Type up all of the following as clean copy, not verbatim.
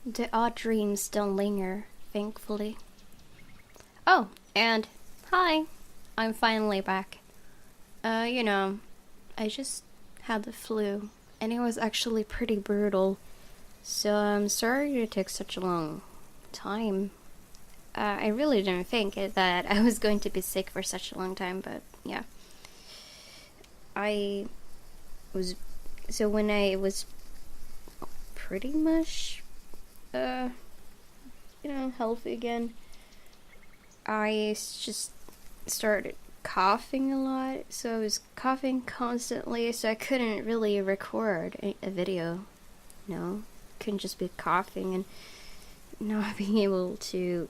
The odd dreams don't linger, thankfully. Oh, and hi, I'm finally back. I just had the flu, and it was actually pretty brutal. So I'm sorry it took such a long time. I really didn't think that I was going to be sick for such a long time, but yeah. When I was pretty much, healthy again, I just started coughing a lot, so I was coughing constantly, so I couldn't really record a video. Couldn't just be coughing and not being able to,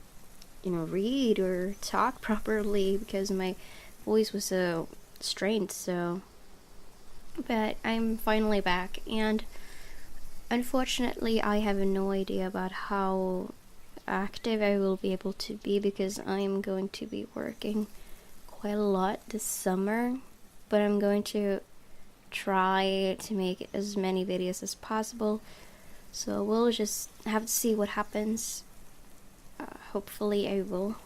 read or talk properly because my voice was so strained, so. But I'm finally back, and unfortunately I have no idea about how active I will be able to be because I'm going to be working quite a lot this summer, but I'm going to try to make as many videos as possible, so we'll just have to see what happens. Hopefully I will.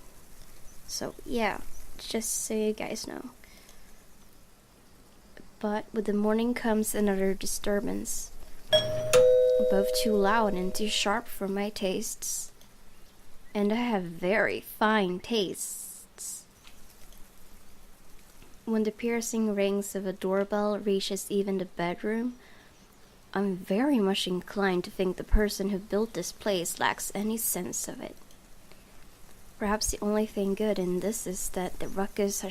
So yeah, just so you guys know. But with the morning comes another disturbance, both too loud and too sharp for my tastes. And I have very fine tastes. When the piercing rings of a doorbell reaches even the bedroom, I'm very much inclined to think the person who built this place lacks any sense of it. Perhaps the only thing good in this is that the ruckus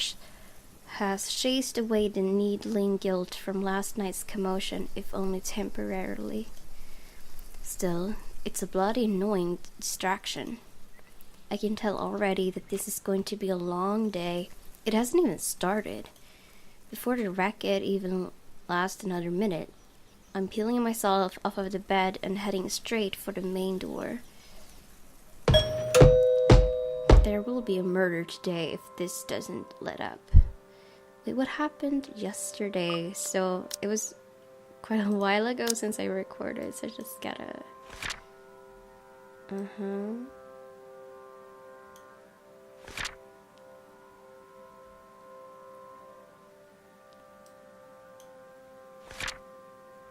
has chased away the needling guilt from last night's commotion, if only temporarily. Still, it's a bloody annoying distraction. I can tell already that this is going to be a long day. It hasn't even started. Before the racket even lasts another minute, I'm peeling myself off of the bed and heading straight for the main door. There will be a murder today if this doesn't let up. Wait, what happened yesterday? So it was quite a while ago since I recorded, so I just gotta...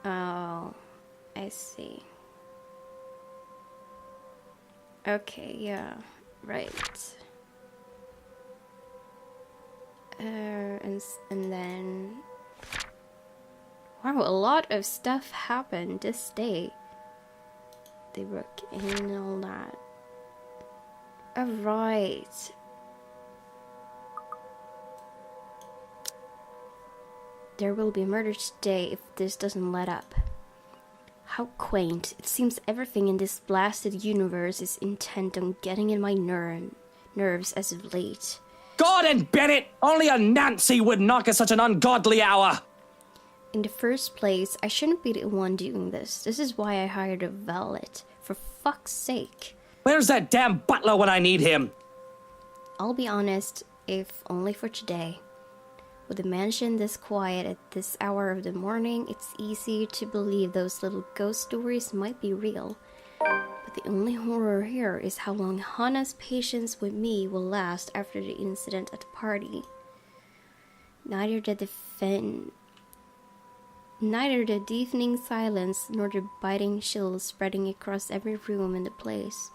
Oh, I see. Okay, yeah, right. And then... Wow, a lot of stuff happened this day. They broke in and all that. Alright. There will be murder today if this doesn't let up. How quaint. It seems everything in this blasted universe is intent on getting in my nerves as of late. Gordon Bennett! Only a Nancy would knock at such an ungodly hour! In the first place, I shouldn't be the one doing this. This is why I hired a valet. For fuck's sake. Where's that damn butler when I need him? I'll be honest, if only for today. With the mansion this quiet at this hour of the morning, it's easy to believe those little ghost stories might be real. But the only horror here is how long Hannah's patience with me will last after the incident at the party. Neither the deafening silence nor the biting chills spreading across every room in the place.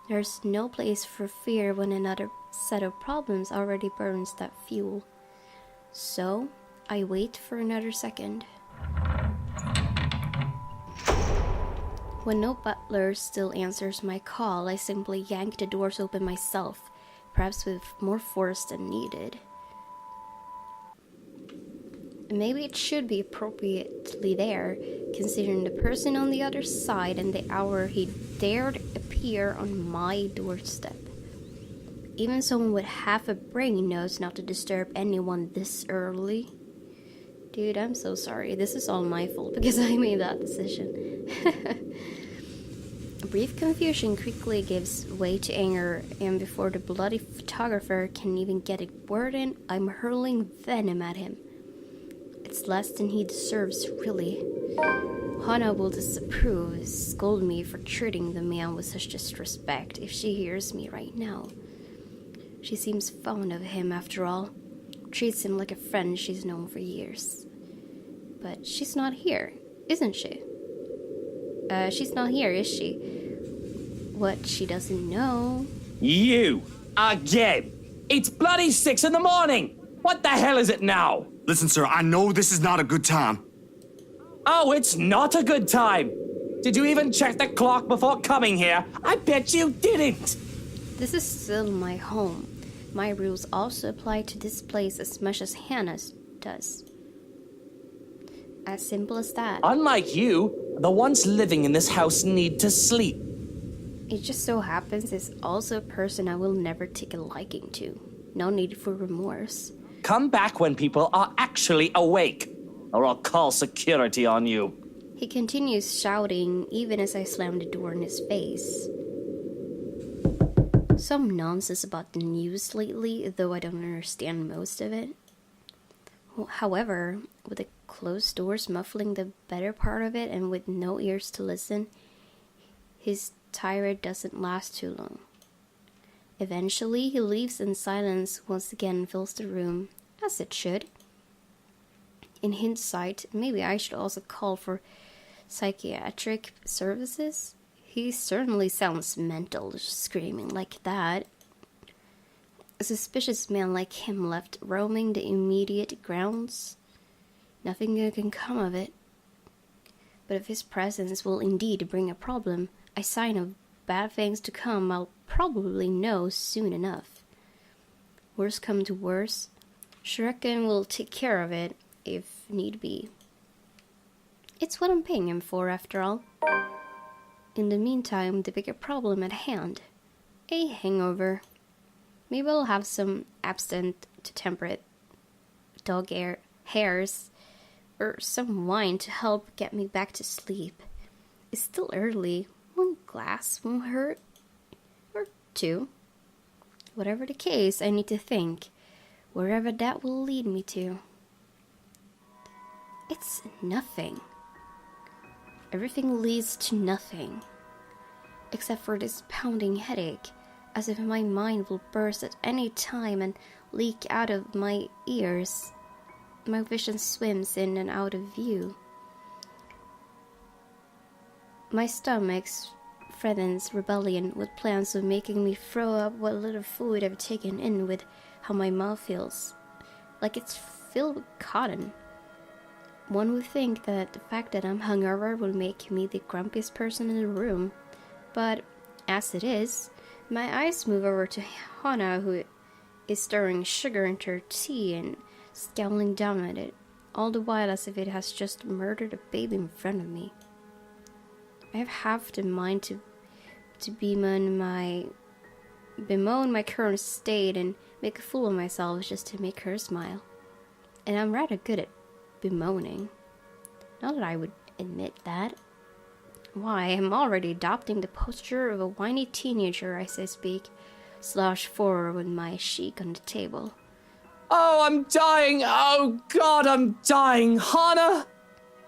There's no place for fear when another set of problems already burns that fuel. So, I wait for another second. When no butler still answers my call, I simply yank the doors open myself, perhaps with more force than needed. Maybe it should be appropriately there, considering the person on the other side and the hour he dared appear on my doorstep. Even someone with half a brain knows not to disturb anyone this early. Dude, I'm so sorry. This is all my fault because I made that decision. A brief confusion quickly gives way to anger, and before the bloody photographer can even get a word in, I'm hurling venom at him. It's less than he deserves, really. Hana will disapprove, scold me for treating the man with such disrespect if she hears me right now. She seems fond of him after all, treats him like a friend she's known for years. But she's not here, isn't she? She's not here, is she? What she doesn't know... You! Again! It's bloody 6 in the morning! What the hell is it now? Listen, sir, I know this is not a good time. Oh, it's not a good time! Did you even check the clock before coming here? I bet you didn't! This is still my home. My rules also apply to this place as much as Hannah's does. As simple as that. Unlike you, the ones living in this house need to sleep. It just so happens it's also a person I will never take a liking to. No need for remorse. Come back when people are actually awake, or I'll call security on you. He continues shouting even as I slam the door in his face. Some nonsense about the news lately, though I don't understand most of it. However, with the closed doors muffling the better part of it and with no ears to listen, his tirade doesn't last too long. Eventually, he leaves and silence once again fills the room, as it should. In hindsight, maybe I should also call for psychiatric services. He certainly sounds mental, just screaming like that. A suspicious man like him left roaming the immediate grounds. Nothing good can come of it. But if his presence will indeed bring a problem, a sign of bad things to come, I'll probably know soon enough. Worst come to worst, Shuriken will take care of it if need be. It's what I'm paying him for, after all. In the meantime, the bigger problem at hand. A hangover. Maybe I'll have some absinthe to temper it. Dog hairs. Or some wine to help get me back to sleep. It's still early. One glass won't hurt. Or 2. Whatever the case, I need to think. Wherever that will lead me to. It's nothing. Everything leads to nothing. Except for this pounding headache, as if my mind will burst at any time and leak out of my ears. My vision swims in and out of view. My stomach threatens rebellion with plans of making me throw up what little food I've taken in with how my mouth feels. Like it's filled with cotton. One would think that the fact that I'm hungover would make me the grumpiest person in the room. But as it is, my eyes move over to Hana, who is stirring sugar into her tea and scowling down at it, all the while as if it has just murdered a baby in front of me. I have half the mind to bemoan my current state and make a fool of myself just to make her smile. And I'm rather good at bemoaning. Not that I would admit that. Why, I'm already adopting the posture of a whiny teenager as I speak, slouched forward with my cheek on the table. Oh, I'm dying! Oh, God, I'm dying! Hana!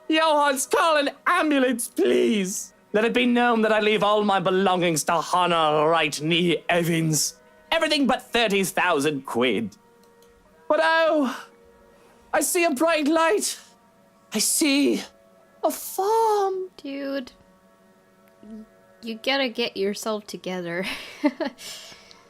Johans, call an ambulance, please! Let it be known that I leave all my belongings to Hana right near Evans. Everything but 30,000 quid. But oh, I see a bright light. I see a farm. Dude, you gotta get yourself together.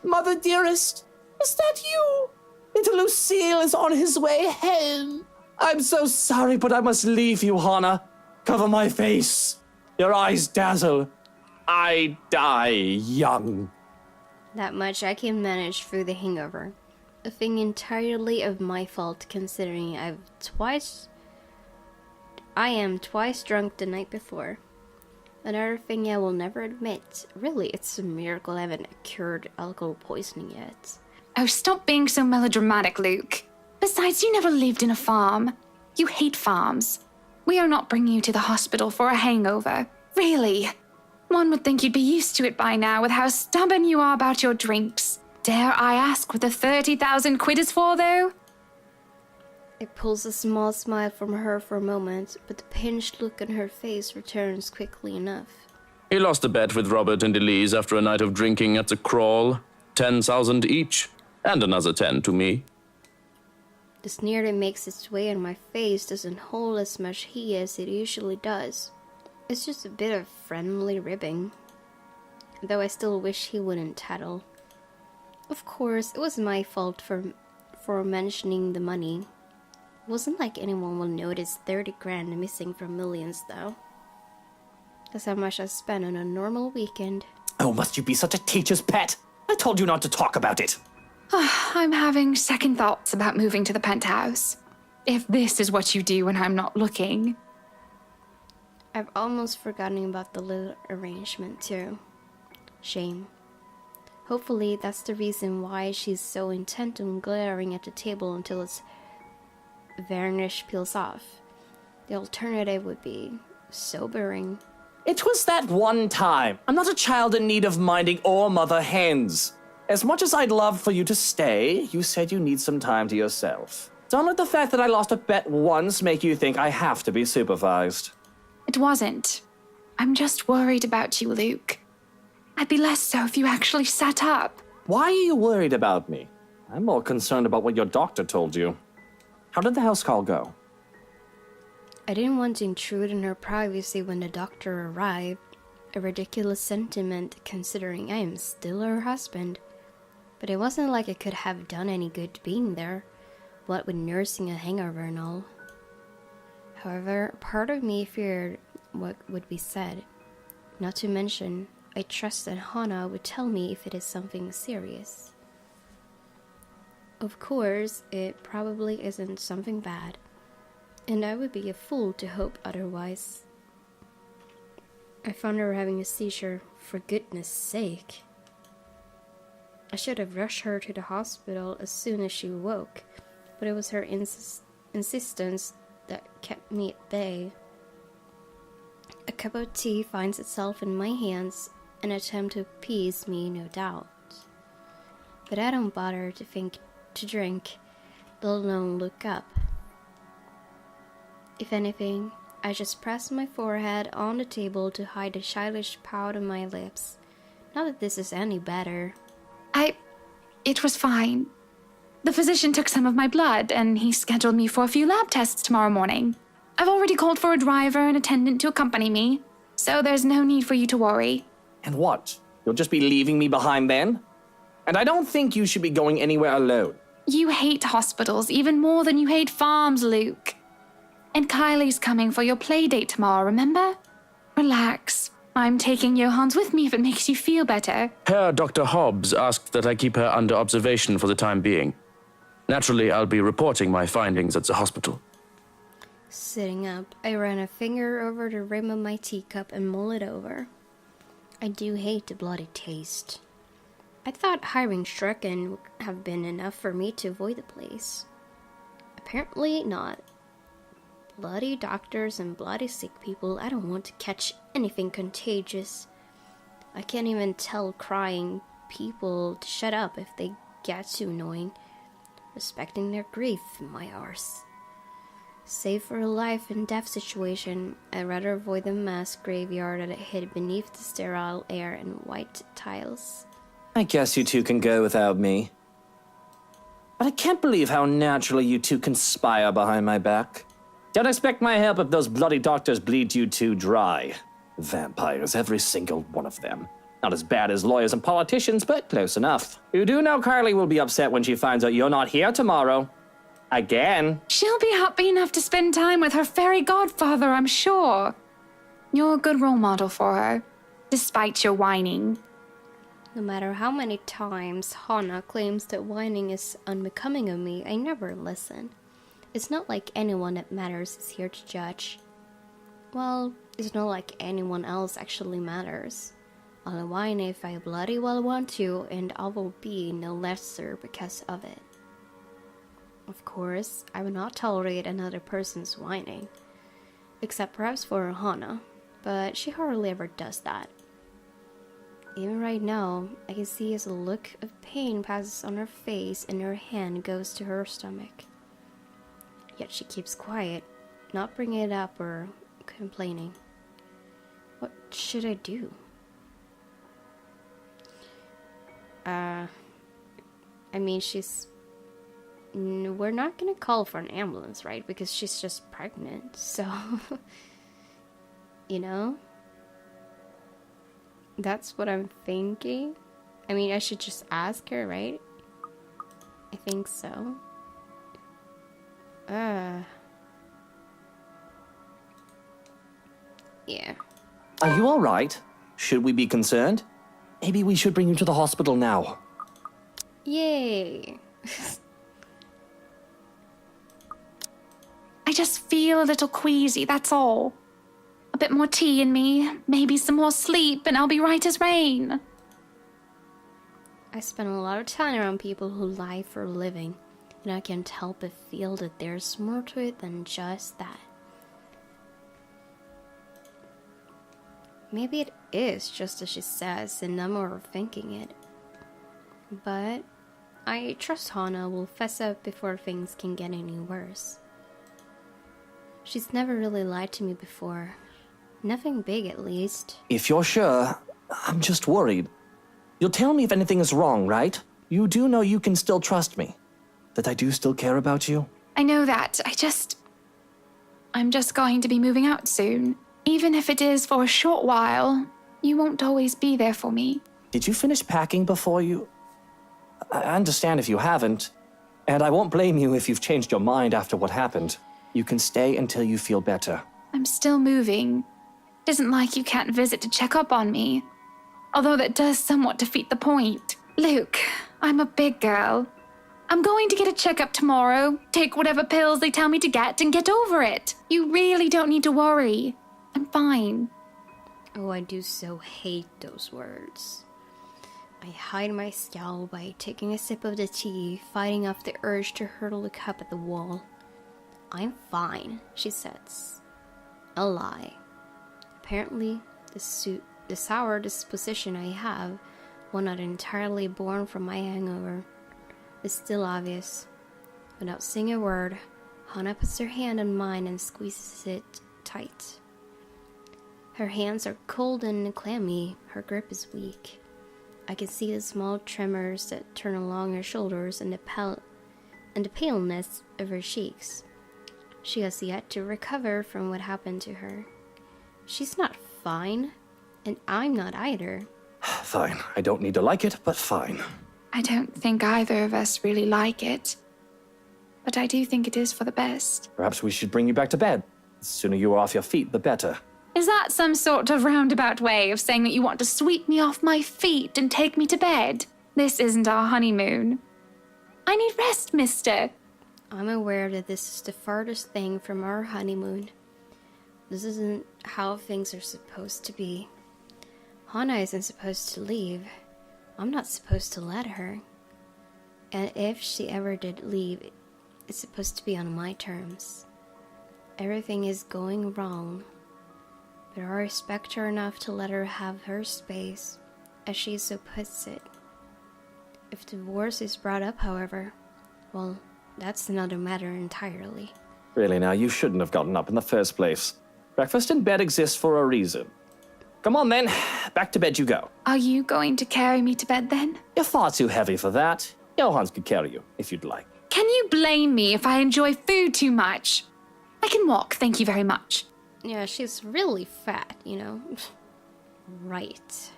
Mother dearest, is that you? Little Lucille is on his way home. I'm so sorry, but I must leave you, Hana. Cover my face. Your eyes dazzle. I die young. That much I can manage through the hangover. A thing entirely of my fault, considering I am twice drunk the night before. Another thing I will never admit. Really, it's a miracle I haven't cured alcohol poisoning yet. Oh, stop being so melodramatic, Luke. Besides, you never lived in a farm. You hate farms. We are not bringing you to the hospital for a hangover. Really. One would think you'd be used to it by now with how stubborn you are about your drinks. Dare I ask what the 30,000 quid is for, though? It pulls a small smile from her for a moment, but the pinched look on her face returns quickly enough. He lost a bet with Robert and Elise after a night of drinking at the Crawl. 10,000 each, and another 10 to me. The sneer that makes its way on my face doesn't hold as much heat as it usually does. It's just a bit of friendly ribbing. Though I still wish he wouldn't tattle. Of course, it was my fault for mentioning the money. It wasn't like anyone will notice 30 grand missing from millions, though. That's how much I spent on a normal weekend. Oh, must you be such a teacher's pet? I told you not to talk about it. I'm having second thoughts about moving to the penthouse. If this is what you do when I'm not looking. I've almost forgotten about the little arrangement, too. Shame. Hopefully, that's the reason why she's so intent on glaring at the table until its varnish peels off. The alternative would be sobering. It was that one time. I'm not a child in need of minding or mother hens. As much as I'd love for you to stay, you said you need some time to yourself. Don't let the fact that I lost a bet once make you think I have to be supervised. It wasn't. I'm just worried about you, Luke. I'd be less so if you actually sat up. Why are you worried about me? I'm more concerned about what your doctor told you. How did the house call go? I didn't want to intrude on her privacy when the doctor arrived. A ridiculous sentiment considering I am still her husband. But it wasn't like I could have done any good being there, what with nursing a hangover and all. However, part of me feared what would be said. Not to mention, I trust that Hana would tell me if it is something serious. Of course, it probably isn't something bad, and I would be a fool to hope otherwise. I found her having a seizure, for goodness sake. I should have rushed her to the hospital as soon as she woke, but it was her insistence that kept me at bay. A cup of tea finds itself in my hands, an attempt to appease me, no doubt. But I don't bother to drink, let alone look up. If anything, I just press my forehead on the table to hide the childish pout on my lips. Not that this is any better. It was fine. The physician took some of my blood, and he scheduled me for a few lab tests tomorrow morning. I've already called for a driver and attendant to accompany me, so there's no need for you to worry. And what? You'll just be leaving me behind then? And I don't think you should be going anywhere alone. You hate hospitals even more than you hate farms, Luke. And Kylie's coming for your play date tomorrow, remember? Relax. I'm taking Johans with me if it makes you feel better. Herr Dr. Hobbs asked that I keep her under observation for the time being. Naturally, I'll be reporting my findings at the hospital. Sitting up, I ran a finger over the rim of my teacup and mull it over. I do hate the bloody taste. I thought hiring Shrekken would have been enough for me to avoid the place. Apparently not. Bloody doctors and bloody sick people, I don't want to catch anything contagious. I can't even tell crying people to shut up if they get too annoying. Respecting their grief, my arse. Save for a life and death situation, I'd rather avoid the mass graveyard that hid beneath the sterile air and white tiles. I guess you two can go without me. But I can't believe how naturally you two conspire behind my back. Don't expect my help if those bloody doctors bleed you too dry. Vampires, every single one of them. Not as bad as lawyers and politicians, but close enough. You do know Carly will be upset when she finds out you're not here tomorrow. Again. She'll be happy enough to spend time with her fairy godfather, I'm sure. You're a good role model for her, despite your whining. No matter how many times Hana claims that whining is unbecoming of me, I never listen. It's not like anyone that matters is here to judge. Well, it's not like anyone else actually matters. I'll whine if I bloody well want to, and I will be no lesser because of it. Of course, I will not tolerate another person's whining. Except perhaps for Hana, but she hardly ever does that. Even right now, I can see as a look of pain passes on her face and her hand goes to her stomach. yet she keeps quiet, not bringing it up or complaining. What should I do? I mean, we're not gonna call for an ambulance, right? Because she's just pregnant, so... you know? That's what I'm thinking. I mean, I should just ask her, right? I think so. Yeah. Are you all right? Should we be concerned? Maybe we should bring you to the hospital now. Yay. I just feel a little queasy, that's all. A bit more tea in me, maybe some more sleep, and I'll be right as rain. I spend a lot of time around people who lie for a living, and I can't help but feel that there's more to it than just that. Maybe it is just as she says, and I'm overthinking it. But I trust Hana will fess up before things can get any worse. She's never really lied to me before. Nothing big, at least. If you're sure, I'm just worried. You'll tell me if anything is wrong, right? You do know you can still trust me. That I do still care about you. I know that. I'm just going to be moving out soon. Even if it is for a short while, you won't always be there for me. Did you finish packing before you... I understand if you haven't. And I won't blame you if you've changed your mind after what happened. You can stay until you feel better. I'm still moving. It isn't like you can't visit to check up on me. Although that does somewhat defeat the point. Luke, I'm a big girl. I'm going to get a checkup tomorrow, take whatever pills they tell me to get, and get over it. You really don't need to worry. I'm fine. Oh, I do so hate those words. I hide my scowl by taking a sip of the tea, fighting off the urge to hurl the cup at the wall. I'm fine, she says. A lie. Apparently, the sour disposition I have, while not entirely born from my hangover, is still obvious. Without saying a word, Hana puts her hand on mine and squeezes it tight. Her hands are cold and clammy, her grip is weak. I can see the small tremors that turn along her shoulders and the paleness of her cheeks. She has yet to recover from what happened to her. She's not fine, and I'm not either. Fine. I don't need to like it, but fine. I don't think either of us really like it. But I do think it is for the best. Perhaps we should bring you back to bed. The sooner you are off your feet, the better. Is that some sort of roundabout way of saying that you want to sweep me off my feet and take me to bed? This isn't our honeymoon. I need rest, mister. I'm aware that this is the farthest thing from our honeymoon. This isn't how things are supposed to be. Hana isn't supposed to leave. I'm not supposed to let her. And if she ever did leave, it's supposed to be on my terms. Everything is going wrong. But I respect her enough to let her have her space, as she so puts it. If divorce is brought up, however, well, that's another matter entirely. Really now, you shouldn't have gotten up in the first place. Breakfast in bed exists for a reason. Come on then, back to bed you go. Are you going to carry me to bed then? You're far too heavy for that. Johans could carry you, if you'd like. Can you blame me if I enjoy food too much? I can walk, thank you very much. Yeah, she's really fat, you know. Right.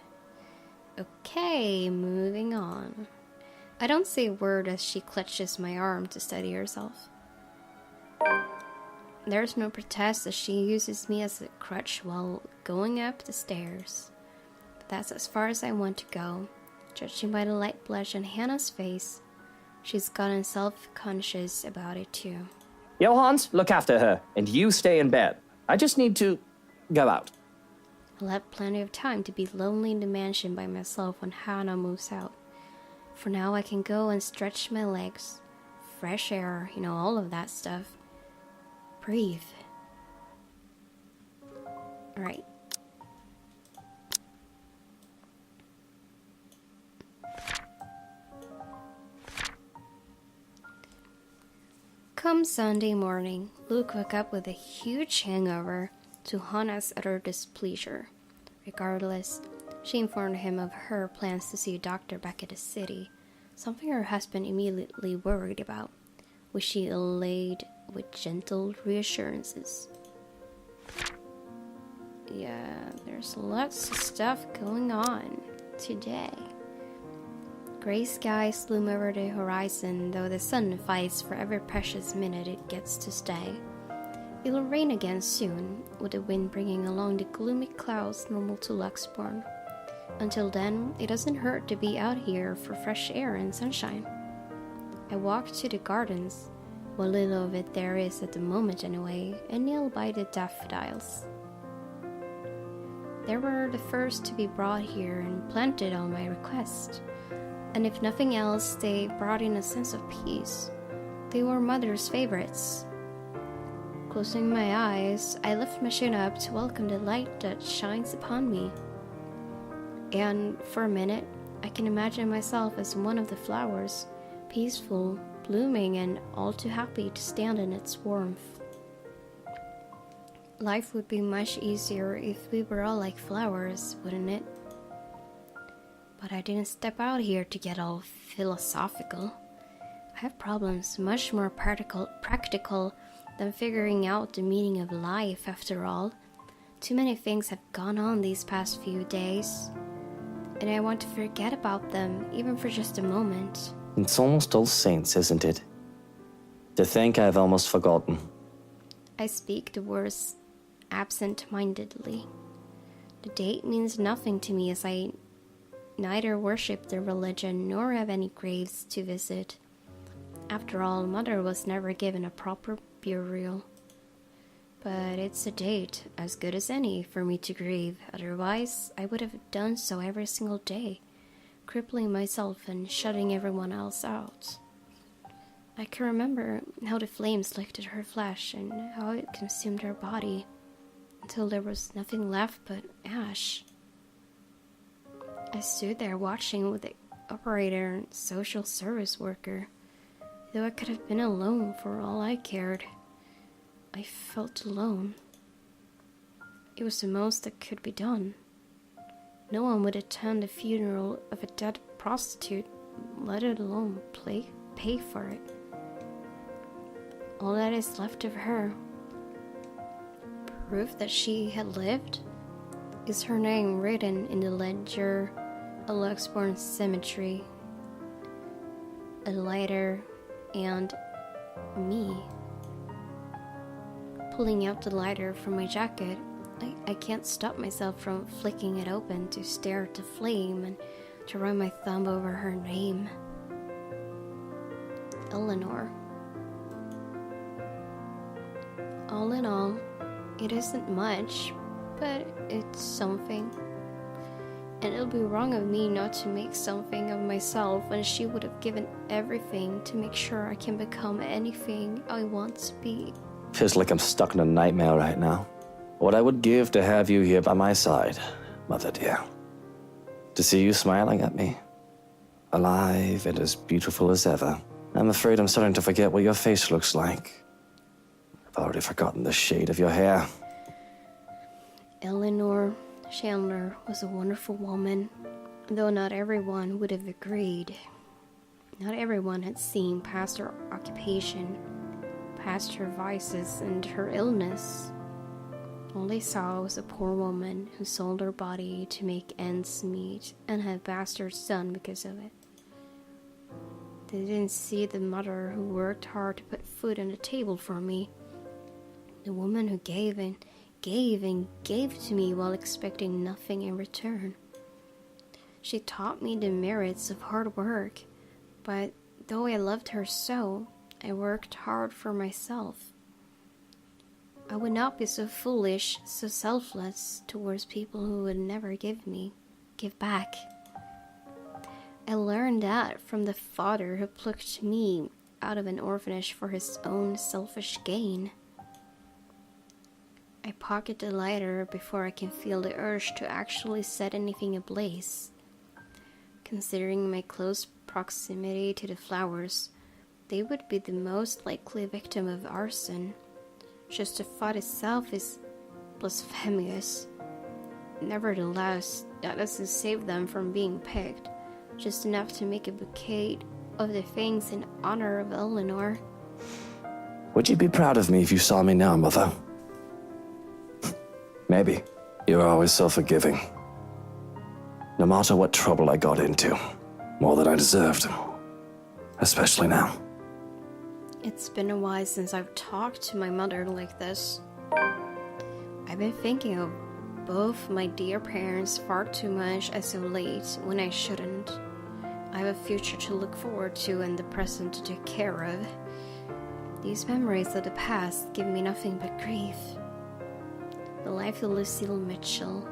Okay, moving on. I don't say a word as she clutches my arm to steady herself. There's no protest as she uses me as a crutch while going up the stairs. But that's as far as I want to go. Judging by the light blush on Hannah's face, she's gotten self-conscious about it too. Johans, look after her, and you stay in bed. I just need to go out. I'll have plenty of time to be lonely in the mansion by myself when Hannah moves out. For now, I can go and stretch my legs. Fresh air, you know, all of that stuff. Breathe. Alright. Come Sunday morning, Luke woke up with a huge hangover, to Hannah's utter displeasure. Regardless, she informed him of her plans to see a doctor back at the city, something her husband immediately worried about, which she allayed with gentle reassurances. Yeah, there's lots of stuff going on today. Gray skies loom over the horizon, though the sun fights for every precious minute it gets to stay. It'll rain again soon, with the wind bringing along the gloomy clouds normal to Luxborn. Until then, it doesn't hurt to be out here for fresh air and sunshine. I walk to the gardens, what little of it there is at the moment anyway, and kneel by the daffodils. They were the first to be brought here and planted on my request. And if nothing else, they brought in a sense of peace. They were Mother's favorites. Closing my eyes, I lift my chin up to welcome the light that shines upon me. And for a minute, I can imagine myself as one of the flowers, peaceful, blooming, and all too happy to stand in its warmth. Life would be much easier if we were all like flowers, wouldn't it? But I didn't step out here to get all philosophical. I have problems much more practical than figuring out the meaning of life, after all. Too many things have gone on these past few days, and I want to forget about them, even for just a moment. It's almost All Saints, isn't it? To think I've almost forgotten. I speak the words absent-mindedly. The date means nothing to me, as I neither worship the religion nor have any graves to visit. After all, Mother was never given a proper burial. But it's a date, as good as any, for me to grieve. Otherwise, I would have done so every single day, crippling myself and shutting everyone else out. I can remember how the flames licked at her flesh and how it consumed her body, until there was nothing left but ash. I stood there watching with the operator and social service worker. Though I could have been alone for all I cared, I felt alone. It was the most that could be done. No one would attend the funeral of a dead prostitute, let alone pay for it. All that is left of her, proof that she had lived, is her name written in the ledger of Luxborn Cemetery, a lighter, and me. Pulling out the lighter from my jacket, I can't stop myself from flicking it open to stare at the flame and to run my thumb over her name. Eleanor. All in all, it isn't much, but it's something. And it'll be wrong of me not to make something of myself when she would have given everything to make sure I can become anything I want to be. Feels like I'm stuck in a nightmare right now. What I would give to have you here by my side, Mother dear. To see you smiling at me. Alive and as beautiful as ever. I'm afraid I'm starting to forget what your face looks like. I've already forgotten the shade of your hair. Eleanor Chandler was a wonderful woman, though not everyone would have agreed. Not everyone had seen past her occupation, past her vices and her illness. All they saw was a poor woman who sold her body to make ends meet and had a bastard son because of it. They didn't see the mother who worked hard to put food on the table for me. The woman who gave and gave to me while expecting nothing in return. She taught me the merits of hard work, but though I loved her so, I worked hard for myself. I would not be so foolish, so selfless towards people who would never give back. I learned that from the father who plucked me out of an orphanage for his own selfish gain. I pocket the lighter before I can feel the urge to actually set anything ablaze. Considering my close proximity to the flowers, they would be the most likely victim of arson. Just the thought itself is blasphemous. Nevertheless, that doesn't save them from being picked, just enough to make a bouquet of the things in honor of Eleanor. Would you be proud of me if you saw me now, Mother? Maybe. You're always so forgiving. No matter what trouble I got into, more than I deserved. Especially now. It's been a while since I've talked to my mother like this. I've been thinking of both my dear parents far too much as of late when I shouldn't. I have a future to look forward to and the present to take care of. These memories of the past give me nothing but grief. The life of Lucille Mitchell,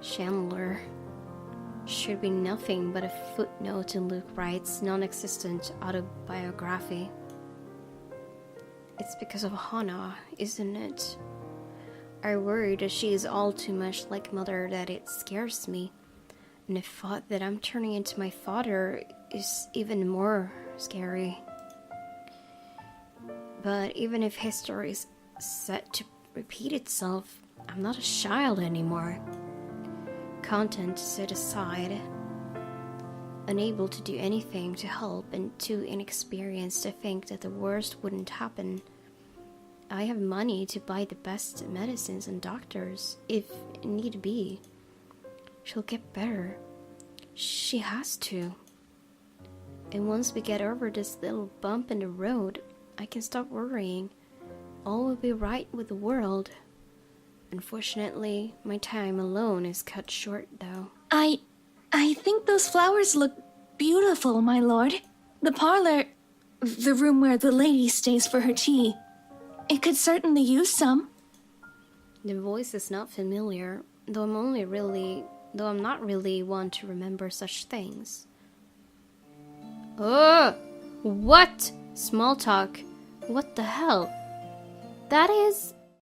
Chandler, should be nothing but a footnote in Luke Wright's non-existent autobiography. It's because of Hannah, isn't it? I worry that she is all too much like Mother that it scares me. And the thought that I'm turning into my father is even more scary. But even if history is set to repeat itself, I'm not a child anymore. Content set aside, unable to do anything to help and too inexperienced to think that the worst wouldn't happen. I have money to buy the best medicines and doctors, if need be. She'll get better. She has to. And once we get over this little bump in the road, I can stop worrying. All will be right with the world. Unfortunately, my time alone is cut short, though. I think those flowers look beautiful, my lord. The parlor, the room where the lady stays for her tea, it could certainly use some. The voice is not familiar, though I'm not really one to remember such things. Oh, what? Small talk. What the hell? That is